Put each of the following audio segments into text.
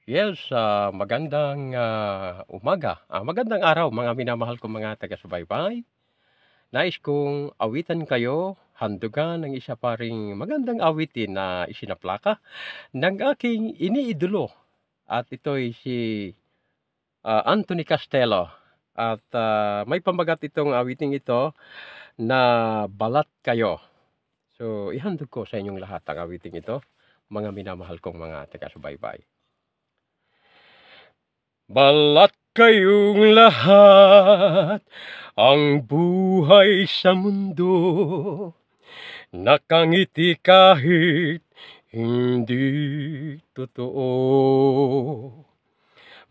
Yes, magandang umaga, magandang araw mga minamahal kong mga taga-subaybay. Nais kong awitan kayo, handugan ng isa pa ring magandang awitin na isinaplaka ng aking iniidolo at ito'y si Anthony Castelo. At may pambagat itong awiting ito na Balat Kayo. So, ihandog ko sa inyong lahat ang awiting ito, mga minamahal kong mga taga-subaybay. Balat kayong lahat, ang buhay sa mundo, nakangiti kahit hindi totoo.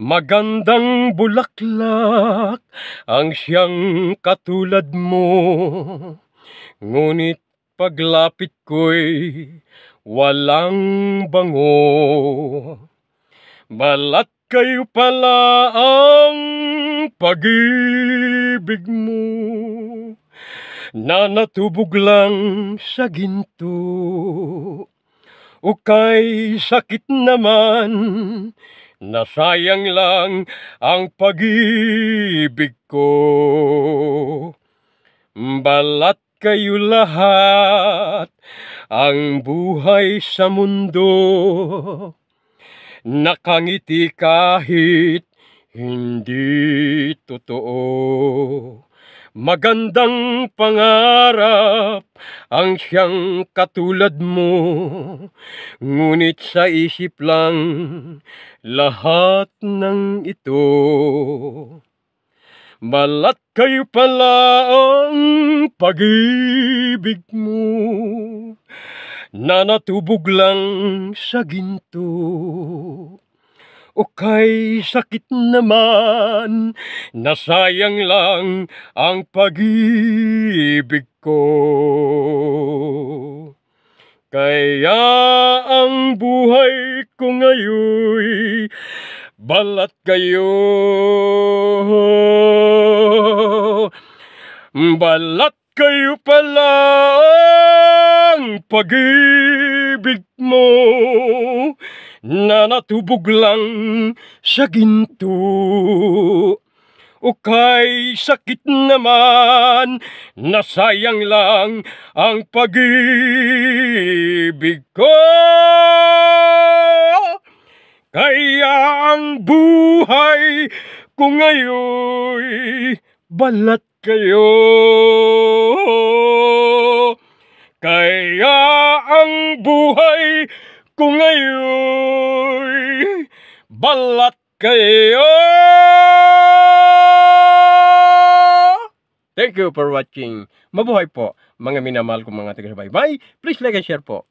Magandang bulaklak ang siyang katulad mo, ngunit paglapit ko'y walang bango. Balat kayo pala ang pag-ibig mo, na natubog lang sa ginto. O kay sakit naman, nasayang lang ang pag-ibig ko. Balat kayo lahat, ang buhay sa mundo, nakangiti kahit hindi totoo. Magandang pangarap ang siyang katulad mo, ngunit sa isip lang lahat ng ito. Balat kayo pala ang pag-ibig mo, na natubog lang sa ginto. O kay sakit naman, nasayang lang ang pag-ibig ko. Kaya ang buhay ko ngayon, balat kayo. Balat kayo pala ang pag-ibig mo, na natubog lang sa ginto. O kay sakit naman, nasayang lang ang pag-ibig ko. Kaya ang buhay ko ngayon, balat kayo. Kaya ang buhay ko ngayon, balat kayo. Thank you for watching. Mabuhay po mga minamahal kong mga taga-subaybay. Please like and share po.